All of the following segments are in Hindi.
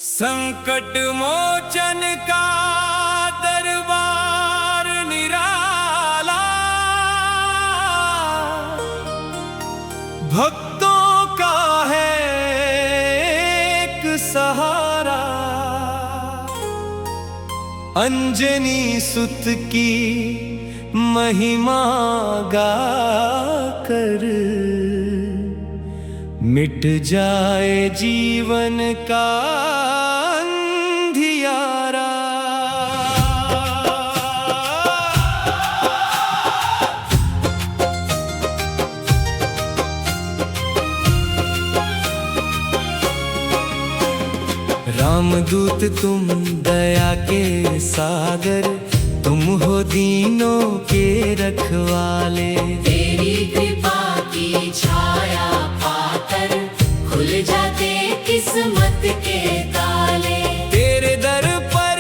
संकट मोचन का दरबार निराला, भक्तों का है एक सहारा। अंजनी सुत की महिमा गाकर मिट जाए जीवन का अंधियारा। रामदूत तुम दया के सागर, तुम हो दीनों के रखवाले। तेरी कृपा की छाया पाकर खुल जाते किस्मत के ताले। तेरे दर पर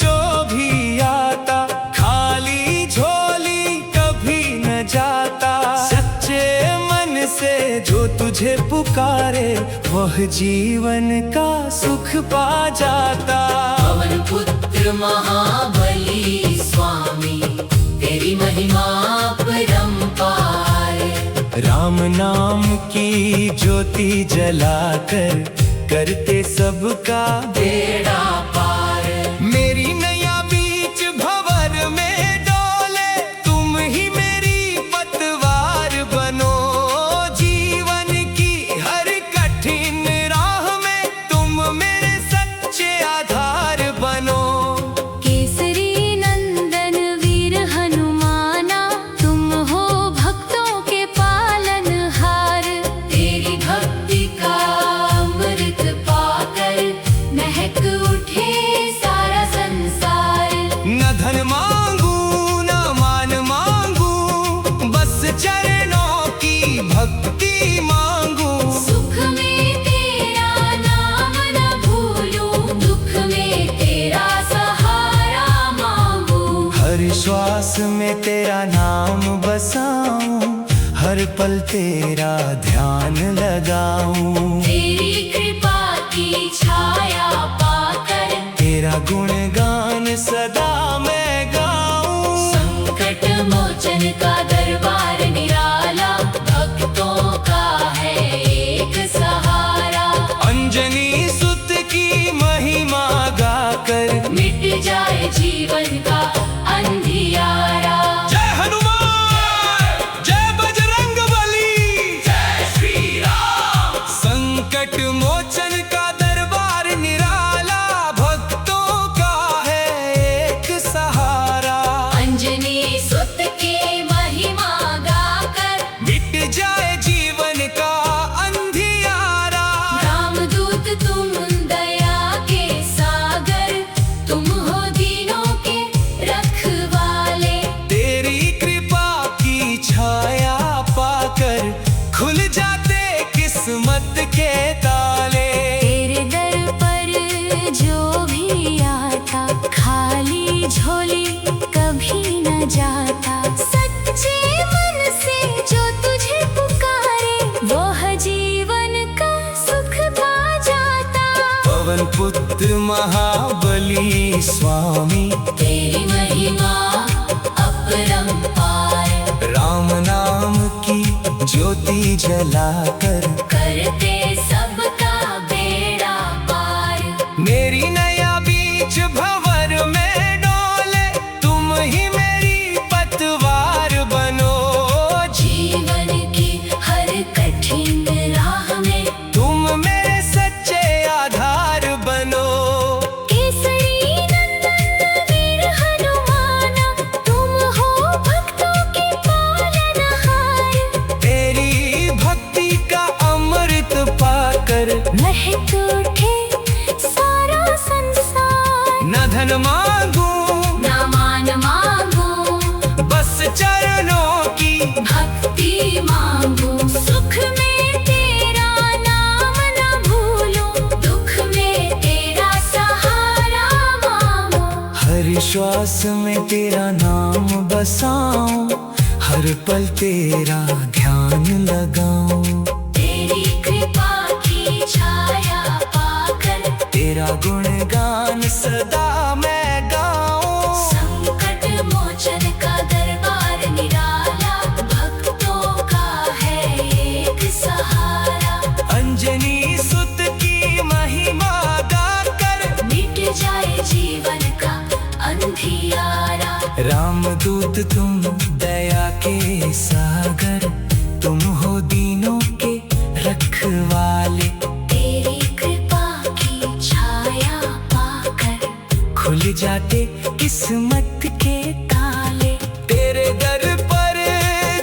जो भी आता, खाली झोली कभी न जाता। सच्चे मन से जो तुझे पुकारे, वह जीवन का सुख पा जाता। पवन पुत्र महाबली स्वामी, तेरी महिमा परंपार। राम नाम की ज्योति जलाकर करते सबका बेड़ा पार। मेरी नैया बीच भंवर में डोले, तुम ही मेरी पतवार बनो। जीवन की हर कठिन राह में तुम मेरे सच्चे आधार बनो। केसरी नंदन वीर हनुमाना, तुम हो भक्तों के पालनहार। तेरी भक्ति का अमृत पाकर महक उठे सारा संसार। न धन मांगू न मान मांगू, बस चरणों की भक्ति मांगू। सुख में तेरा नाम न भूलूं, दुख में तेरा सहारा मांगू। हर श्वास में तेरा नाम बसाऊं, हर पल तेरा ध्यान लगाऊं। तेरी कृपा की छाया पाकर तेरा गुणगान सदा मैं गाऊं। संकट मोचन का दरबार निराला, भक्तों का है एक सहारा। अंजनी सुत की महिमा गाकर मिट जाए जीवन का अंधियारा। जय हनुमान, जय बजरंग बली, जय श्री राम। संकट मोचन का दरबार निराला, भक्तों का है एक सहारा। अंजनी सुत की महिमा गाकर मिट जाए जीवन का अंधियारा। रामदूत तुम दया के सागर, तुम हो दीनों के रखवाले। तेरी कृपा की छाया पाकर खुल जाते किस्मत के ताले। तेरे दर पर जो भी आता, खाली झोली कभी न जाता। सच्चे मन से जो तुझे पुकारे, वह जीवन का सुख पा जाता। पवन पुत्र महाबली स्वामी, तेरी महिमा अपरंपार। राम नाम की ज्योति जलाकर करते सबका बेड़ा पार। मेरी नैया बीच भंवर में डोले, तुम ही मेरी पतवार बनो। जीवन की हर कठिन राह में तुम मेरे सच्चे आधार बनो। केसरी नंदन वीर हनुमाना, तुम हो भक्तों के पालनहार। तेरी भक्ति का अमृत पाकर महक उठे सारा संसार। न धन मांगू न मान मांगू, बस चरणों की भक्ति मांगू। सुख में तेरा नाम न भूलूं, दुख में तेरा सहारा मांगू। हर श्वास में तेरा नाम बसाऊं, हर पल तेरा ध्यान लगाऊं। तेरी कृपा की छाया पाकर तेरा तेरा गुणगान सदा मैं गाऊं। संकट मोचन का दरबार निराला, भक्तों का है एक सहारा। अंजनी सुत की महिमा गाकर मिट जाए जीवन का अंधियारा। रामदूत तुम दया के सागर, तुम हो दीनों के रखवाले। तेरी कृपा की छाया पाकर खुल जाते किस्मत के ताले। तेरे दर पर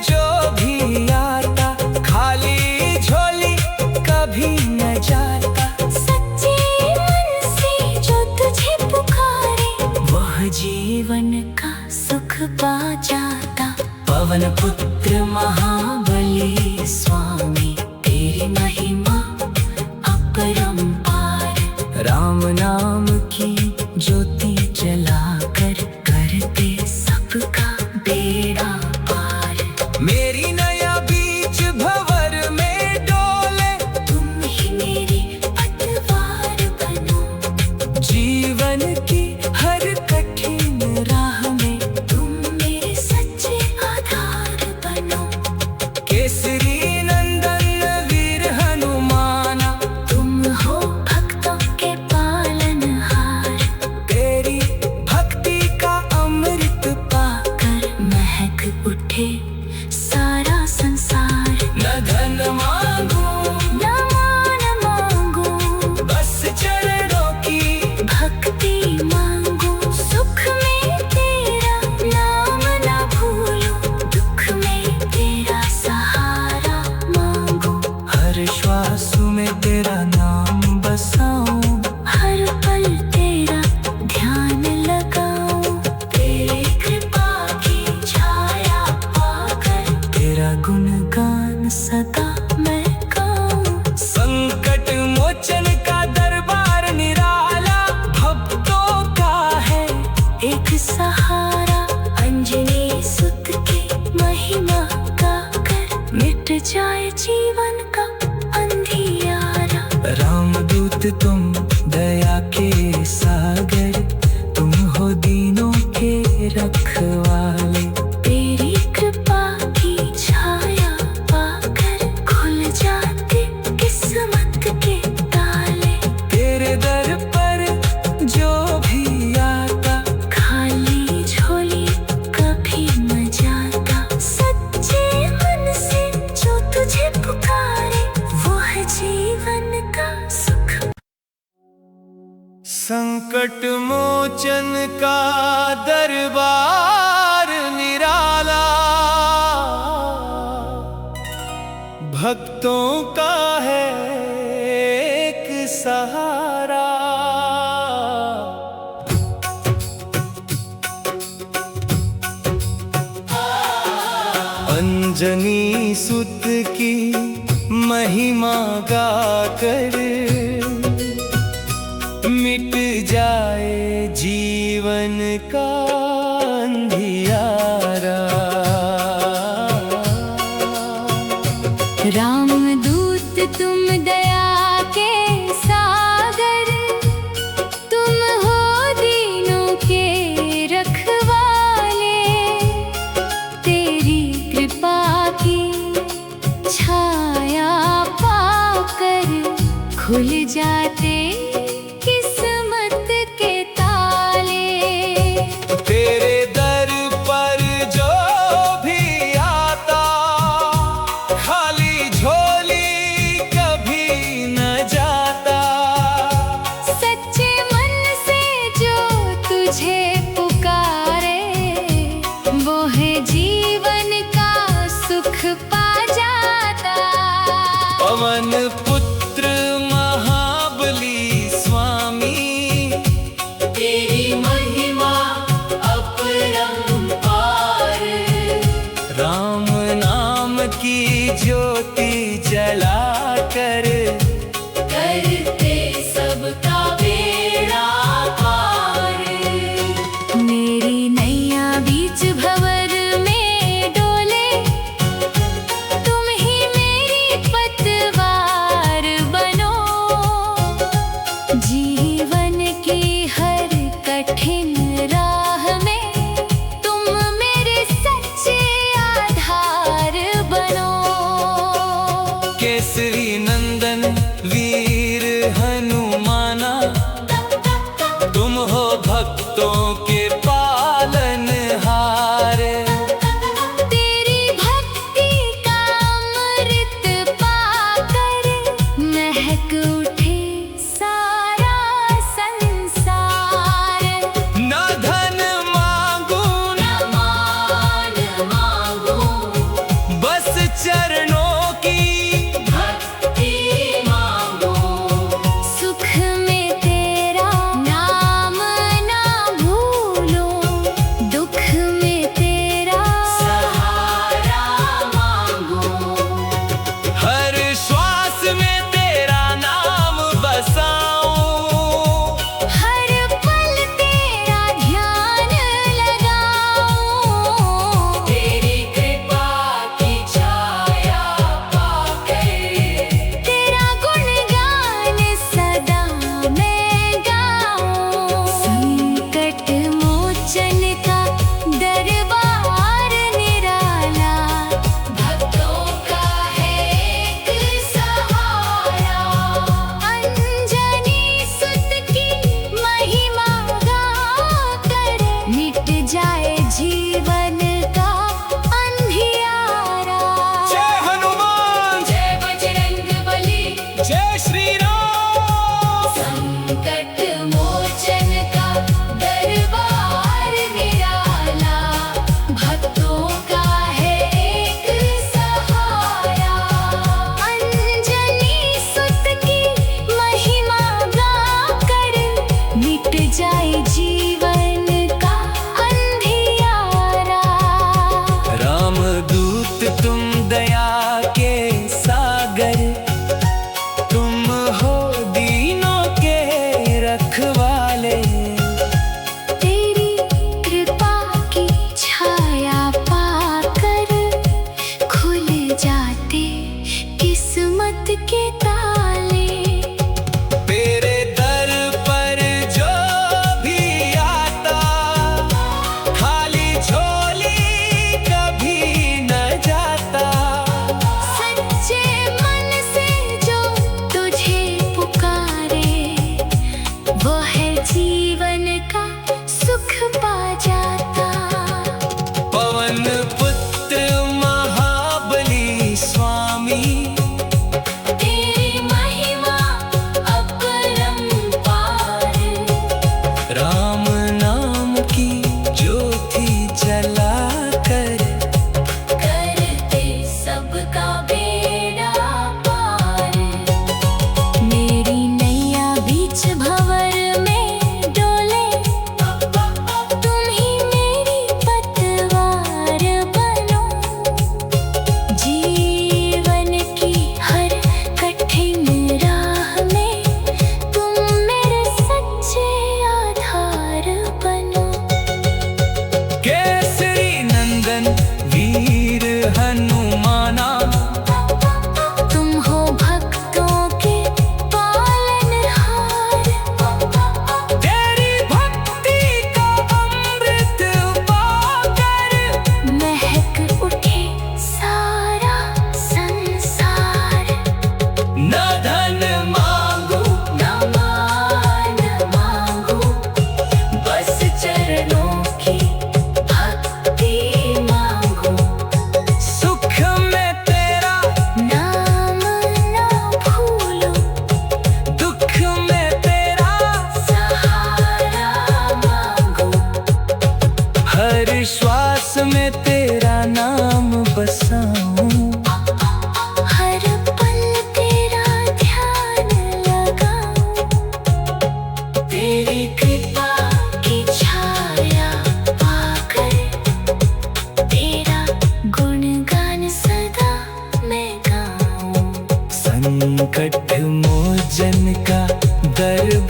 जो भी आता, खाली झोली कभी न जाता। सच्चे मन से जो तुझे पुकारे, वह जीवन का सुख पा जाता। पवन पुत्र महाबली स्वामी, तेरी महिमा अपरंपार। राम नाम की ज्योति जलाकर करते सबका बेड़ा पार। मेरी नया बीच भंवर में डोले, तुम ही मेरी पतवार बनो। जीवन की हर कठिन राह में तुम मेरे सच्चे आधार बनो। केसरी नंदन वीर हनुमाना, तुम हो भक्तों के पालनहार। तेरी भक्ति का अमृत कर महक उठे सारा संसार। न धन मांगू न मान मांगू, बस चरणों की भक्ति मांगू। सुख में तेरा नाम न भूलूं, दुख में तेरा सहारा मांगू। हर श्वास में तेरा नाम बसाऊं। हर पल तेरा ध्यान लगाऊं। तेरी कृपा की छाया पाकर तेरा गुणगान सदा मैं गाऊं। संकट मोचन का दरबार निराला, भक्तों का है एक सहारा। अंजनी सुत की महिमा गाकर मिट जाए जीवन का अंधियारा। रामदूत तुम दया के सागर, तुम हो दीनों के रखवाले। तेरी कृपा की छाया पाकर खुल जाते किस्मत के ताले। तेरे दर पर जो भी आता, खाली झोली कभी न जाता। सच्चे मन से जो तुझे पुकारे, वह जीवन का सुख। संकट मोचन का दरबार निराला, भक्तों का है एक सहारा। अंजनी सुत की महिमा गाकर मिट जाए जीवन का अंधियारा। रामदूत तुम दया के सागर, तुम हो दीनों के रखवाले। तेरी कृपा की छाया पाकर खुल जाते किस्मत के ताले।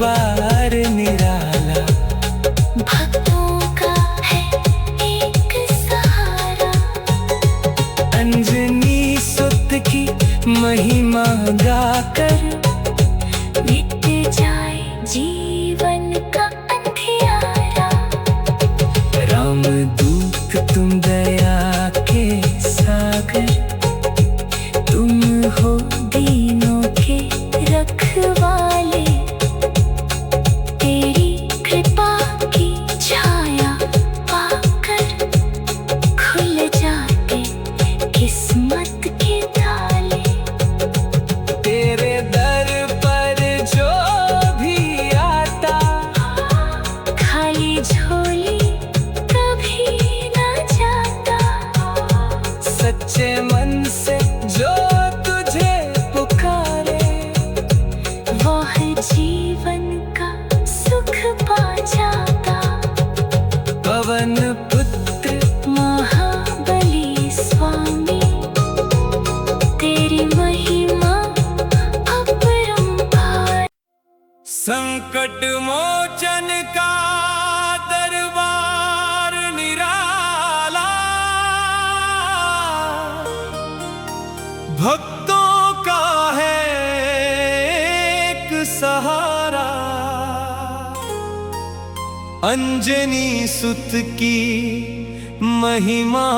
दरबार निराला। भक्तों का है एक सहारा, अंजनी सुत की महिमा गाकर मिट जाए जीवन का अंधियारा। रामदूत तुम दया के सागर, तुम हो दीनों के रखवाले, तेरी कृपा की छाया पाकर खुल जाते किस्मत के ताले। तेरे दर पर जो भी आता, खाली झोली कभी न जाता। सच्चे मन से जो तुझे पुकारे, वह जीवन का सुख पा जाता। पवन पुत्र महाबली स्वामी, तेरी महिमा अपरंपार। संकट मोचन का दरबार निराला, भक्तों का है एक सहारा। अंजनी सुत की महिमा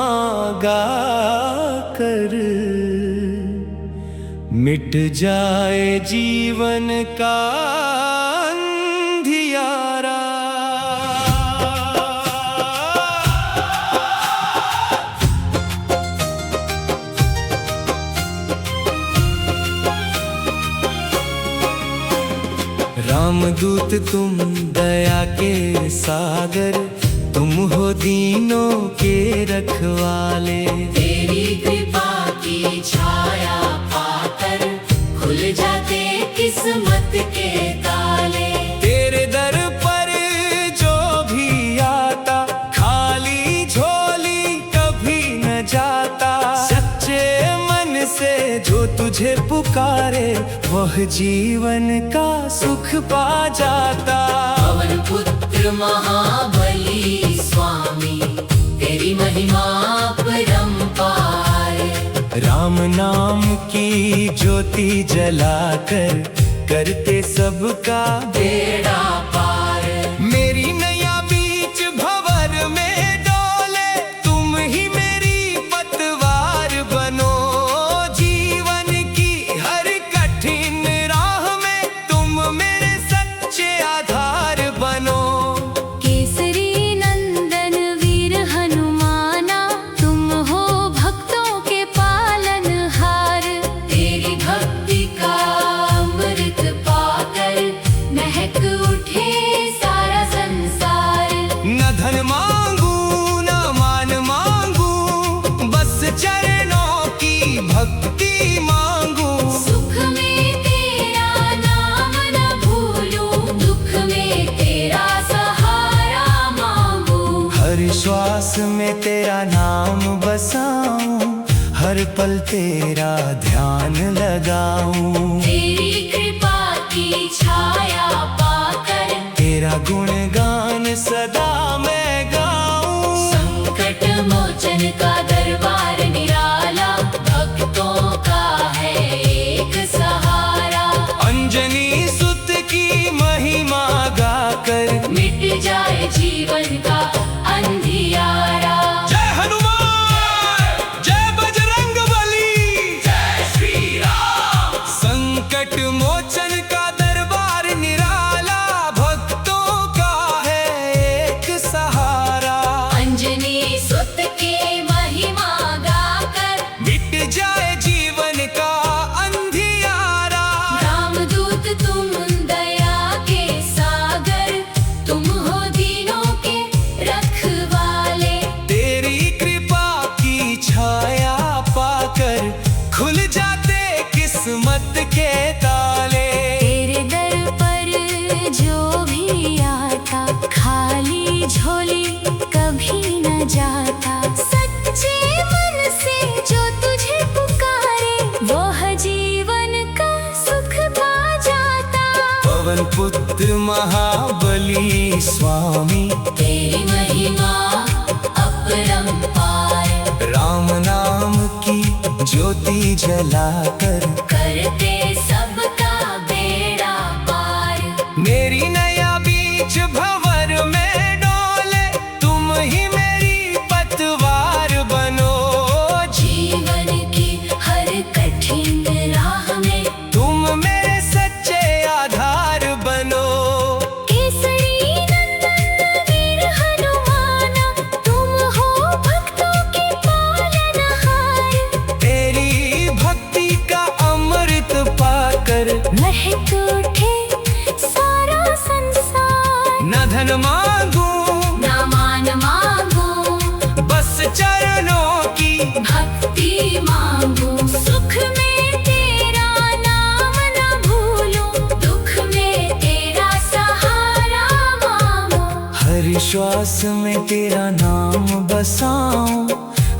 गाकर मिट जाए जीवन का अंधियारा। रामदूत तुम दया के सागर, तुम हो दीनों के रखवाले। तेरी कृपा की छाया पाकर खुल जाते किस्मत के ताले। तेरे दर पर जो भी आता, खाली झोली कभी न जाता। सच्चे मन से जो तुझे पुकारे, वह जीवन का सुख पा जाता। पवन पुत्र महाबली स्वामी, तेरी महिमा अपरंपार। राम नाम की ज्योति जलाकर करते सबका बेड़ा पार। मेरी नैया बीच भंवर में डोले, तुम ही मेरी पतवार बनो। जीवन की हर कठिन राह में तुम मेरे सच्चे आधार बनो। केसरी नंदन वीर हनुमाना, तुम हो भक्तों के पालनहार। तेरी भक्ति का अमृत पाकर महक उठे सारा संसार। न धन मांगू न मान मांगू, बस चरणों की भक्ति मांगू। सुख में तेरा नाम न भूलूं, दुख में तेरा सहारा मांगू। हर श्वास में तेरा नाम बसाऊं, हर पल तेरा ध्यान लगाऊं। तेरी कृपा की छाया पाकर तेरा गुणगान सदा मैं गाऊं। संकट मोचन का दरबार निराला, भक्तों का है एक सहारा। अंजनी सुत की महिमा गाकर मिट जाए जीवन का अंधियारा। जय हनुमान, जय बजरंगबली, जय श्री राम। संकट मोचन का दरबार निराला, भक्तों का महाबली स्वामी, तेरी महिमा अपरंपार। राम नाम की ज्योति जलाकर करते सबका बेड़ा पार। मेरी नया बीच भंवर में डोले, तुम ही मेरी पतवार बनो। जीवन की हर कठिन राह में तुम मेरे सच्चे आधार बनो। केसरी नंदन वीर हनुमाना, तुम हो भक्तों के पालनहार। तेरी भक्ति का अमृत पाकर महक उठे सारा संसार। न धन मांगू न मान मांगू, बस चरणों की भक्ति मांगू। सुख में तेरा नाम न भूलूं, दुख में तेरा सहारा मांगू। हर श्वास में तेरा नाम बसाऊं,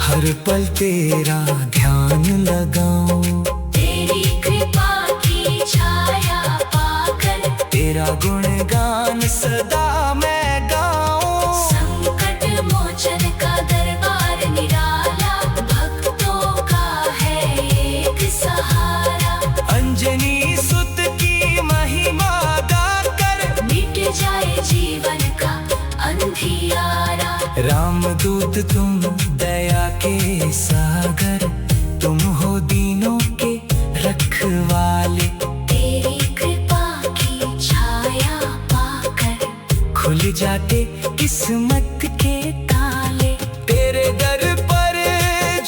हर पल तेरा ध्यान लगाऊं। तेरी कृपा की छाया पाकर तेरा गुणगान सदा मैं गाऊं। संकट मोचन का दरबार निराला, भक्तों का है एक सहारा। अंजनी सुत की महिमा गाकर मिट जाए जीवन का अंधियारा। रामदूत तुम दया के सागर, तुम हो दीनों के रखवाले। तेरी कृपा की छाया पाकर खुल जाते किस्मत के ताले। तेरे दर पर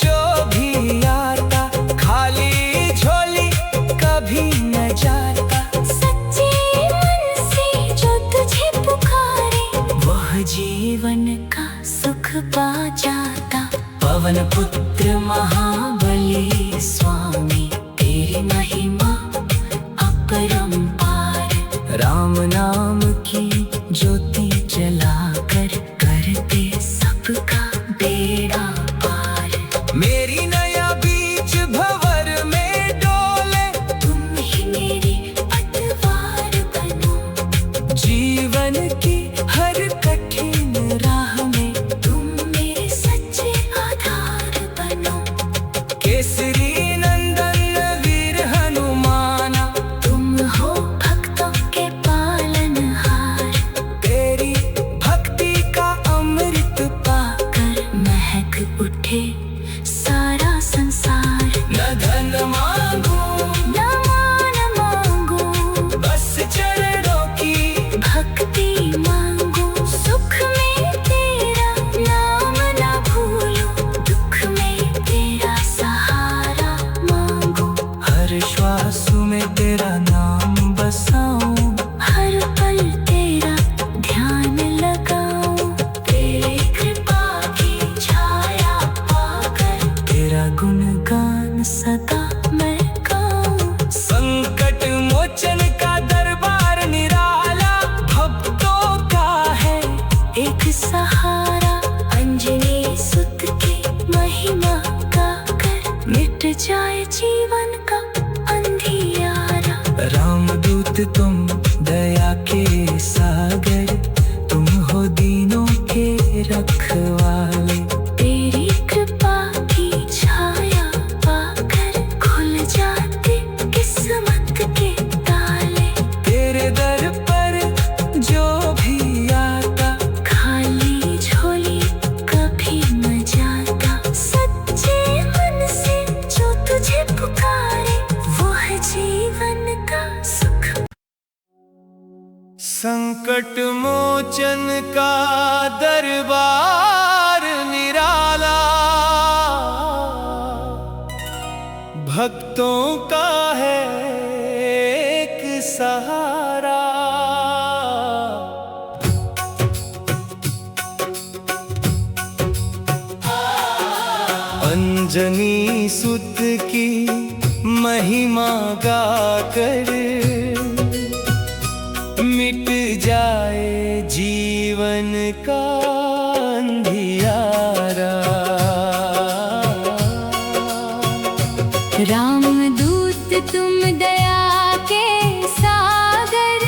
जो भी आता, खाली झोली कभी न जाता। सच्चे मन से जो तुझे पुकारे, वह जीवन का सुख पा जाता। पवन पुत्र महाबली स्वामी, तेरी महिमा अपरंपार। राम नाम की ज्योति जलाकर करते सबका बेड़ा पार। मेरी नया बीच भंवर में डोले, तुम ही मेरी पतवार बनो। जीवन की हर कठिन राह में तुम मेरे सच्चे आधार बनो। केसरी नंदन वीर हनुमाना, तुम हो भक्तों के पालनहार। तेरी भक्ति का अमृत पाकर महक उठे सारा संसार। न धन मांगू न मान मांगू, बस चरणों की भक्ति मांगू। सुख में तेरा नाम न भूलूं, दुख में तेरा सहारा मांगू। हर श्वास में तेरा नाम बसाऊं, हर पल तेरा ध्यान लगाऊं। तेरी कृपा की छाया पाकर तेरा गुणगान सदा मैं गाऊं। संकट मोचन का दरबार निराला, भक्तों का है एक सहारा। अंजनी सुत की महिमा गाकर मिट जाए जीवन का अंधियारा। रामदूत तुम दया के सागर, तुम हो दीनों के रखवाले। तेरी कृपा की छाया पाकर खुल जाते किस्मत के ताले। तेरे दर पर जो भी आता, खाली झोली कभी न जाता। सच्चे मन से जो तुझे पुकारे, वह जीवन का सुख। संकट मोचन का दरबार निराला, भक्तों का है एक सहारा। अंजनी सुत की महिमा गाकर मिट जाए जीवन का अंधियारा। रामदूत तुम दया के सागर,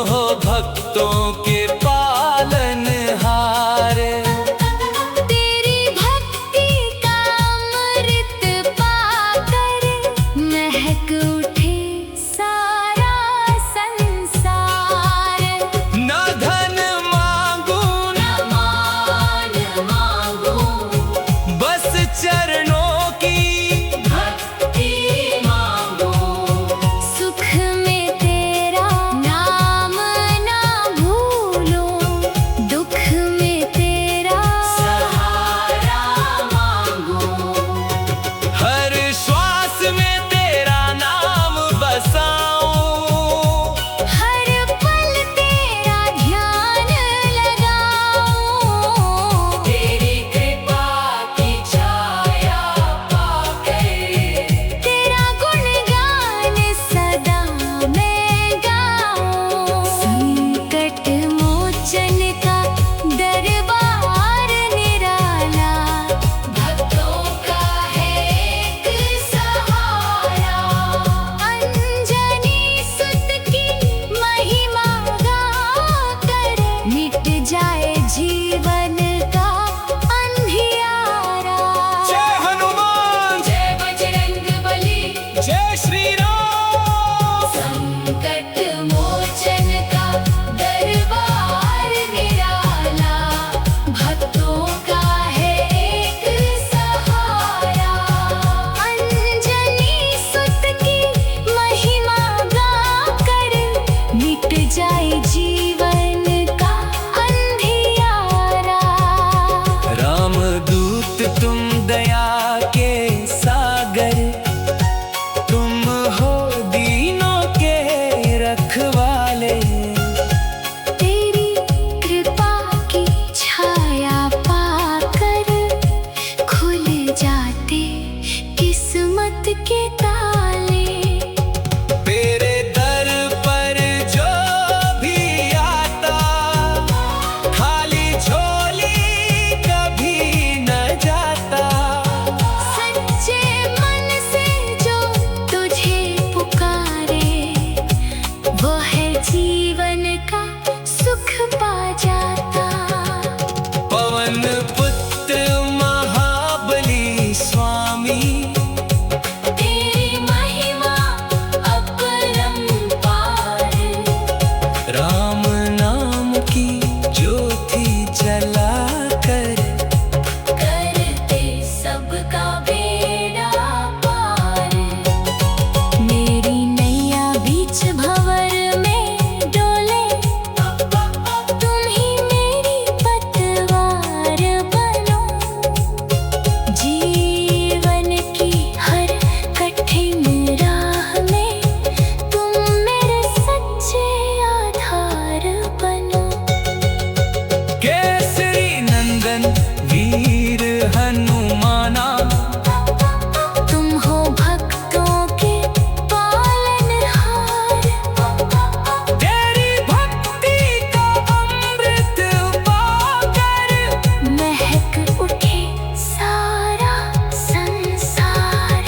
हो भक्तों के पालनहार। तेरी भक्ति का अमृत पाकर महक उठे सारा संसार। न धन मांगू न मान मांगू, बस चरणों की भक्ति मांगो। सुख में तेरा नाम ना भूलो, दुख में तेरा सहारा मांगो। हर श्वास में तेरा नाम बसाऊं, हर पल तेरा ध्यान लगाऊं। तेरी कृपा की छाया पाकर तेरा गुणगान सदा मैं गाऊं। संकट मोचन का दरबार निराला, भक्तों का है एक सहारा। अंजनी सुत की महिमा गाकर मिट जाए जीवन का अंधियारा। जय हनुमान, जय बजरंगबली, जय श्री राम। संकट मोचन का दरबार निराला, भक्तों का है एक सहारा। अंजनी सुत की महिमा गाकर मिट जाए जीवन का अंधियारा। रामदूत तुम दया के सागर, तुम हो दीनों के रखवाले। तेरी कृपा की छाया पाकर खुल जाते किस्मत के ताले। तेरे दर पर जो भी आता, खाली झोली कभी न जाता। सच्चे मन से जो तुझे पुकारे, वो है जीवन का सुख पा जाता। पवन पुत्र महाबली स्वामी, तेरी महिमा अपरंपार। राम नाम की ज्योति जलाकर करते सबका बेड़ा पार। मेरी नैया बीच भंवर में डोले, तुम ही मेरी पतवार बनो। जीवन की हर कठिन राह में तुम मेरे सच्चे आधार बनो। केसरी नंदन वीर हनुमाना, तुम हो भक्तों के पालनहार। तेरी भक्ति का अमृत पाकर महक उठे सारा संसार।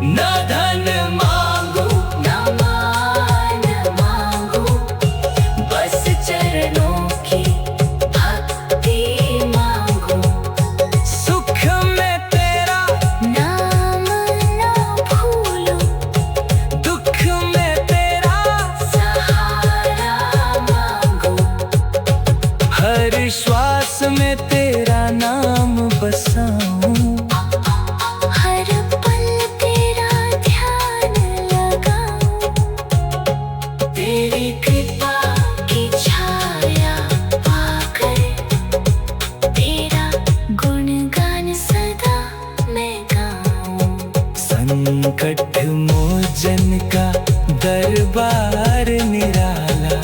न धन मांगू न मान मांगू, बस चरणों की भक्ति मांगू। सुख में तेरा नाम ना भूलो, दुख में तेरा सहारा मांगो। हर श्वास में तेरा नाम बसाऊं, हर पल तेरा ध्यान लगाऊं। तेरी कृपा की छाया पाकर तेरा गुणगान सदा मैं गाऊं। संकट मोचन का दरबार निराला,